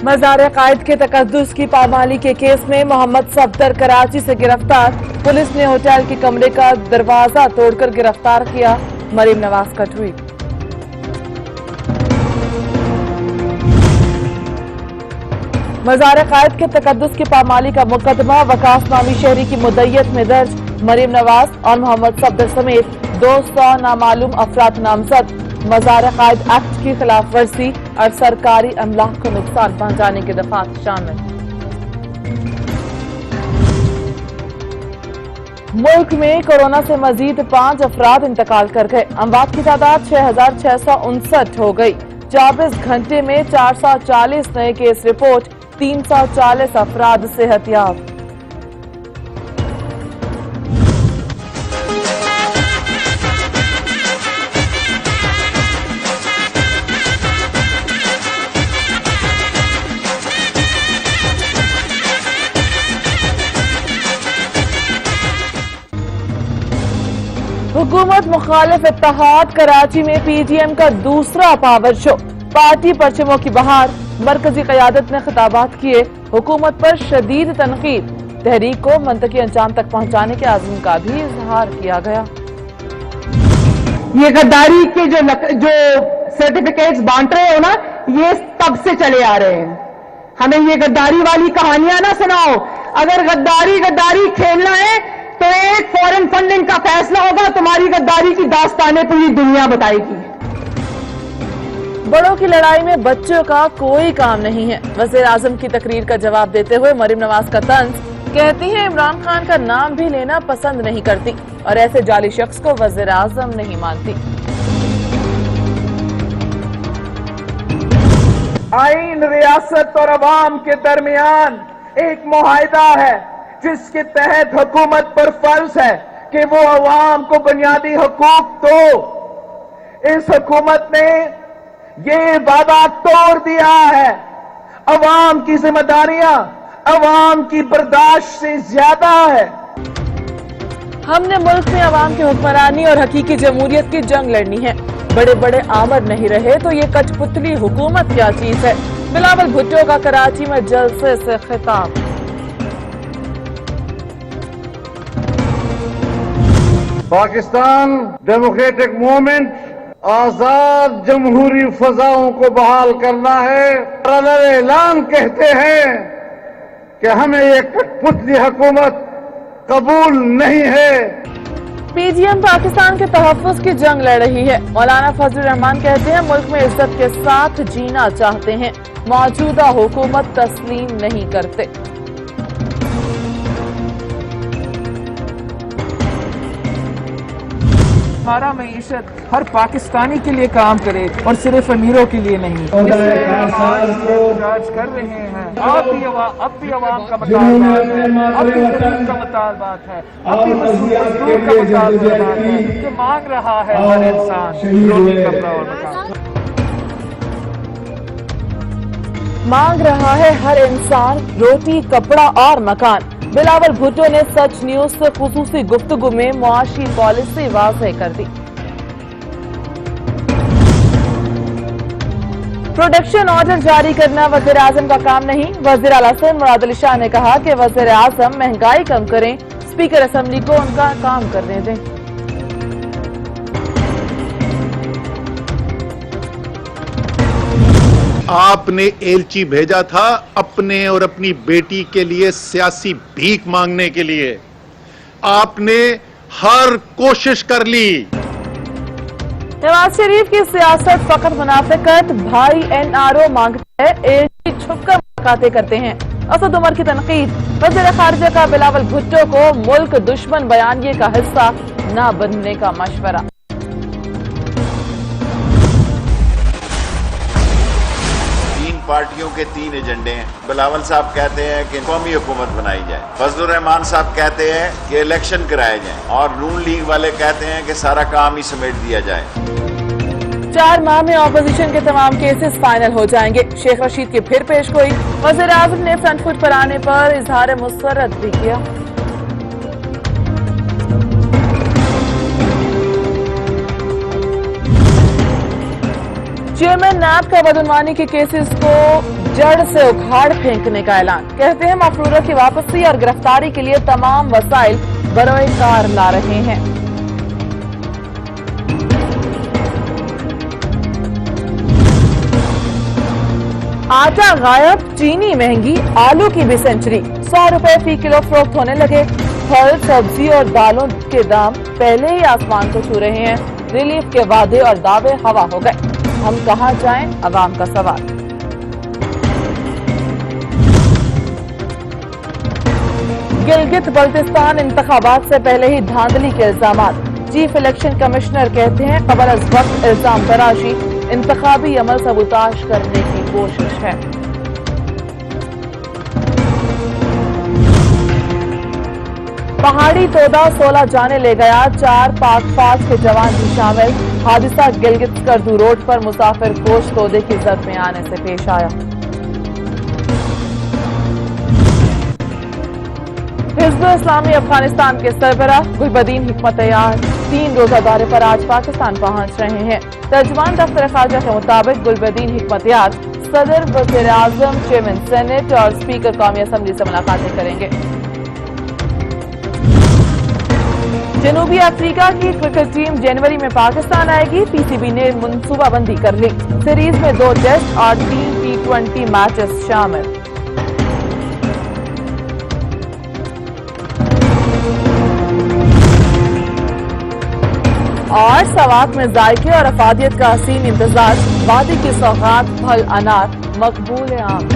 मज़ार कायद के तकद्दुस की पामाली के केस में मोहम्मद सफदर कराची से गिरफ्तार। पुलिस ने होटल के कमरे का दरवाजा तोड़कर गिरफ्तार किया। मरीम नवाज का ट्वीट। मज़ार कायद के तकद्दुस की पामाली का मुकदमा वकास नामी शहरी की मुद्दइयत में दर्ज। मरीम नवाज और मोहम्मद सफदर समेत 200 नामालूम अफराद नामजद। मज़ार कायद एक्ट की खिलाफ वर्जी और सरकारी अमलाक को नुकसान पहुंचाने के दफात शामिल। मुल्क में कोरोना से मजीद 5 अफराद इंतकाल कर गए। अमवात की तादाद 6,659 हो गई। 24 घंटे में 440 नए केस रिपोर्ट। 340 अफराद सेहतयाब। हुकूमत मुखालिफ इत्तेहाद कराची में पीटीएम का दूसरा पावर शो। पार्टी परचमों की बहार। मरकजी क़यादत ने खिताबात किए। हुकूमत पर शदीद तनकीद। तहरीक को मंतकी अंजाम तक पहुंचाने के आज़म का भी इजहार किया गया। ये गद्दारी के जो सर्टिफिकेट्स बांट रहे हो ना, ये तब से चले आ रहे हैं। हमें ये गद्दारी वाली कहानियां ना सुनाओ। अगर गद्दारी खेलना है तो एक फॉरेन फंडिंग का फैसला होगा, तुम्हारी गद्दारी की दास्तानें पूरी दुनिया बताएगी। बड़ों की लड़ाई में बच्चों का कोई काम नहीं है। वज़ीर आज़म की तकरीर का जवाब देते हुए मरीम नवाज का तंज। कहती हैं इमरान खान का नाम भी लेना पसंद नहीं करती और ऐसे जाली शख्स को वज़ीर आज़म नहीं मानती। आईन रियासत और अवाम के दरमियान एक मुआहिदा है जिसके तहत हुकूमत पर फर्ज है कि वो अवाम को बुनियादी हुकूक दो। इस हुकूमत ने ये वादा तोड़ दिया है। अवाम की जिम्मेदारियां अवाम की बर्दाश्त से ज्यादा है। हमने मुल्क में अवाम की हुक्मरानी और हकीकी जमहूरियत की जंग लड़नी है। बड़े बड़े आमर नहीं रहे तो ये कठपुतली हुकूमत क्या चीज है। बिलावल भुट्टो का कराची में जलसे से खिताब। पाकिस्तान डेमोक्रेटिक मूवमेंट आजाद जमहूरी फजाओं को बहाल करना है। और ऐलान कहते हैं कि हमें ये कठपुतली हुकूमत कबूल नहीं है। पीटीएम पाकिस्तान के तहफ्फुज़ की जंग लड़ रही है। मौलाना फजलुर रहमान कहते हैं मुल्क में इज्जत के साथ जीना चाहते हैं। मौजूदा हुकूमत तस्लीम नहीं करते। हमारा मईशत हर पाकिस्तानी के लिए काम करे और सिर्फ अमीरों के लिए नहीं। राज कर रहे हैं। अब भी अवाम का मुतालबात है, अब भी गरीब का मुतालबात है, अब भी मजदूर का मुतालबात है कि मांग रहा है हर इंसान रोटी कपड़ा और मकान। मांग रहा है हर इंसान रोटी कपड़ा और मकान। बिलावल भुट्टो ने सच न्यूज से खुसूसी गुफ्तगू में मुआशी पॉलिसी वाज़ेह कर दी। प्रोडक्शन ऑर्डर जारी करना वज़ीर आज़म का काम नहीं। वज़ीर आला सिंध मुराद अली शाह ने कहा कि वज़ीर आज़म महंगाई कम करें, स्पीकर असेंबली को उनका काम करने दें। आपने एलची भेजा था अपने और अपनी बेटी के लिए सियासी भीख मांगने के लिए। आपने हर कोशिश कर ली। नवाज शरीफ की सियासत फकत मुनाफिकत। भाई एनआरओ मांगता है, एलची छुपकर मुलाकातें करते हैं। असद उमर की तनकीद। वज़ीर खारजा का बिलावल भुट्टो को मुल्क दुश्मन बयानिए का हिस्सा न बनने का मशवरा। पार्टियों के 3 एजेंडे हैं। बिलावल साहब कहते हैं कि कौमी हुकूमत बनाई जाए, फजलुर रहमान साहब कहते हैं कि इलेक्शन कराए जाएं और नून लीग वाले कहते हैं कि सारा काम ही समेट दिया जाए। 4 माह में ऑपोजिशन के तमाम केसेस फाइनल हो जाएंगे। शेख रशीद की फिर पेशगोई। वज़ीर आज़म ने फ्रंट फुट पर आने पर इजहार मुसर्रत भी किया। चेयरमैन नैब का बदनवानी के केसेस को जड़ से उखाड़ फेंकने का ऐलान। कहते हैं मफरूरा की वापसी और गिरफ्तारी के लिए तमाम वसाइल बरोए कार ला रहे हैं। आटा गायब, चीनी महंगी, आलू की भी सेंचुरी, 100 रुपए फी किलो फरोख्त होने लगे। फल, सब्जी और दालों के दाम पहले ही आसमान को छू रहे हैं। रिलीफ के वादे और दावे हवा हो गए। हम कहां जाएं, अवाम का सवाल। गिलगित बल्तिस्तान इंतखाबात से पहले ही धांधली के इल्जामात। चीफ इलेक्शन कमिश्नर कहते हैं कबल अज वक्त इल्जाम तराशी इंतखाबी अमल सबूताश करने की कोशिश है। पहाड़ी तोदा 16 जाने ले गया, 4 पाक फौज के जवान भी शामिल। हादसा गिलगित स्कर्दू रोड पर मुसाफिर कोच तोदे की जद में आने से पेश आया। हिज़्ब इस्लामी अफगानिस्तान के सरबराह गुलबदीन हिकमतयार 3 रोजा दौरे पर आज पाकिस्तान पहुंच रहे हैं। तर्जुमान दफ्तर खारजा के मुताबिक गुलबदीन हिकमतयार सदर, वज़ीर आज़म, चेयरमैन सेनेट और स्पीकर कौमी असम्बली से मुलाकातें करेंगे। जनूबी अफ्रीका की क्रिकेट टीम जनवरी में पाकिस्तान आएगी। पीसीबी ने मनसूबाबंदी कर ली। सीरीज में 2 टेस्ट और 3 T20 मैचेस शामिल। और सवात में जायके और अफादियत का हसीन इंतजार। वादी की सौगात फल अनार मकबूल आम।